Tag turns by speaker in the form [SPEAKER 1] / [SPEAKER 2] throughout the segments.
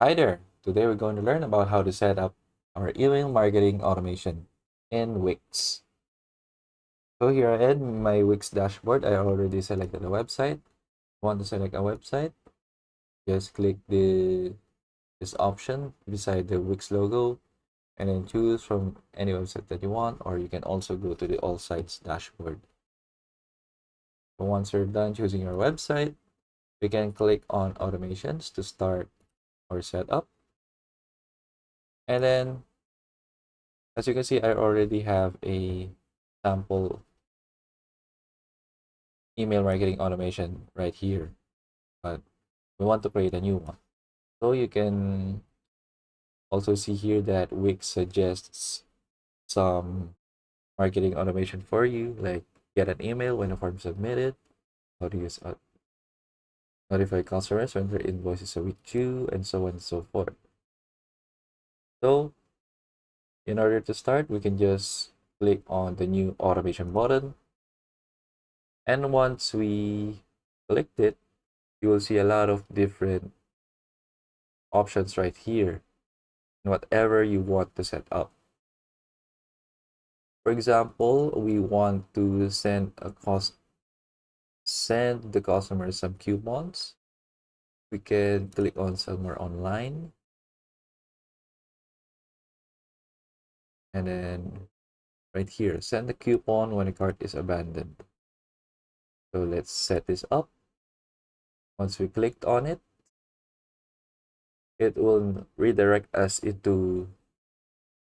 [SPEAKER 1] Hi there! Today we're going to learn about how to set up our email marketing automation in Wix. So here I am, my Wix dashboard. I already selected a website. Want to select a website? Just click this option beside the Wix logo and then choose from any website that you want, or you can also go to the all sites dashboard. So once you're done choosing your website, we can click on automations to start our setup. And then as you can see, I already have a sample email marketing automation right here, but we want to create a new one. So you can also see here that Wix suggests some marketing automation for you, like get an email when a form is submitted, how to use notify customers when their invoices are with you, and so on and so forth. So in order to start, we can just click on the new automation button. And once we clicked it, you will see a lot of different options right here, whatever you want to set up. For example, we want to send the customer some coupons. We can click on somewhere online and then right here, send the coupon when a cart is abandoned. So let's set this up. Once we clicked on it, it will redirect us into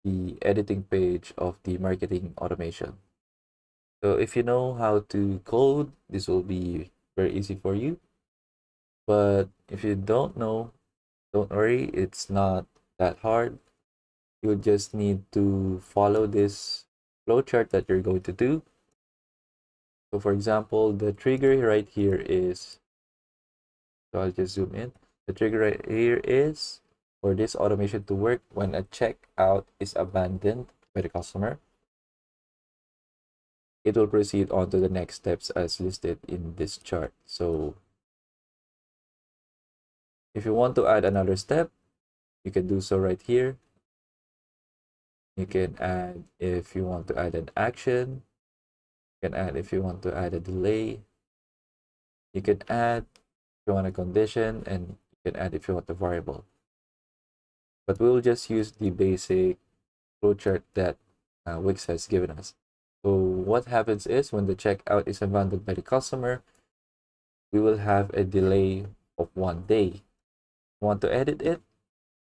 [SPEAKER 1] the editing page of the marketing automation. So if you know how to code, this will be very easy for you. But if you don't know, don't worry, it's not that hard. You just need to follow this flowchart that you're going to do. So for example, the trigger right here is, so I'll just zoom in. The trigger right here is for this automation to work when a checkout is abandoned by the customer. It will proceed on to the next steps as listed in this chart. So if you want to add another step, you can do so right here. You can add if you want to add an action. You can add if you want to add a delay. You can add if you want a condition, and you can add if you want a variable. But we'll just use the basic flowchart that Wix has given us. So what happens is when the checkout is abandoned by the customer, we will have a delay of 1 day. Want to edit it?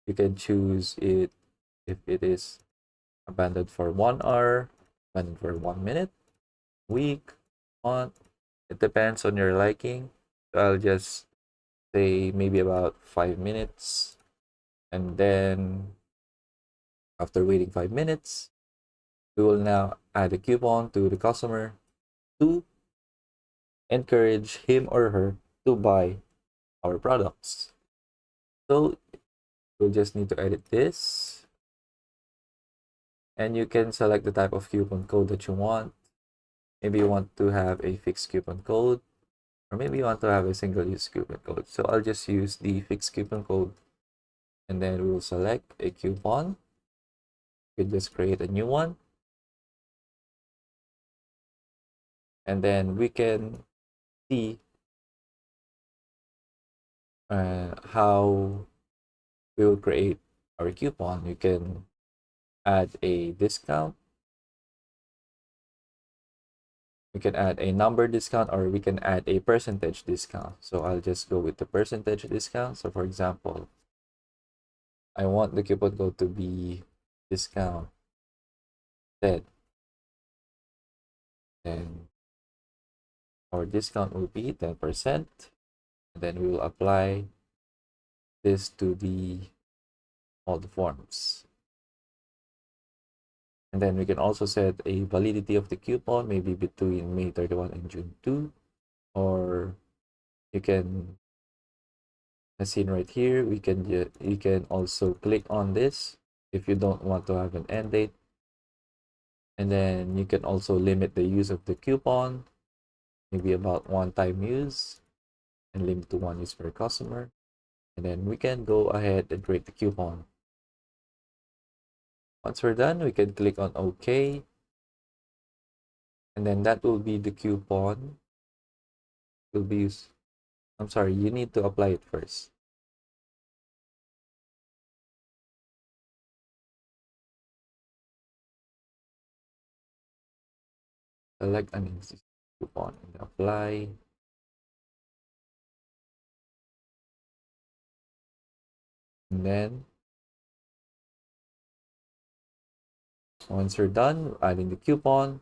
[SPEAKER 1] You can choose it if it is abandoned for 1 hour, abandoned for 1 minute, week, month. It depends on your liking. So I'll just say maybe about 5 minutes. And then after waiting 5 minutes, we will now add a coupon to the customer to encourage him or her to buy our products. So you'll just need to edit this. And you can select the type of coupon code that you want. Maybe you want to have a fixed coupon code, or maybe you want to have a single use coupon code. So I'll just use the fixed coupon code, and then we will select a coupon. You can just create a new one, and then we can see how we will create our coupon. You can add a discount. We can add a number discount, or we can add a percentage discount. So I'll just go with the percentage discount. So for example, I want the coupon code to be discount 10. Then our discount will be 10%. And then we will apply this to all the forms. And then we can also set a validity of the coupon, maybe between May 31 and June 2. Or you can, as seen right here, you can also click on this if you don't want to have an end date. And then you can also limit the use of the coupon, maybe about one-time use, and limit to one use per customer. And then we can go ahead and create the coupon. Once we're done, we can click on OK. And then that will be the coupon. Will be used. I'm sorry, you need to apply it first. Select an existing coupon and apply. And then once you're done adding the coupon,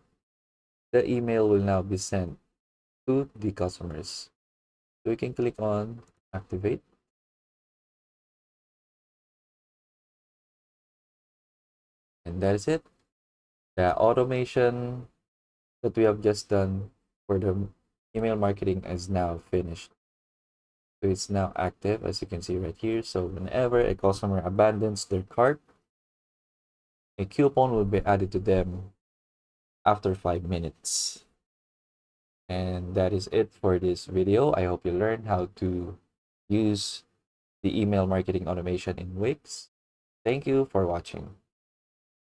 [SPEAKER 1] the email will now be sent to the customers. So we can click on activate. And that is it. The automation that we have just done for the email marketing is now finished. So it's now active, as you can see right here. So whenever a customer abandons their cart, a coupon will be added to them after 5 minutes. And that is it for this video. I hope you learned how to use the email marketing automation in Wix. Thank you for watching.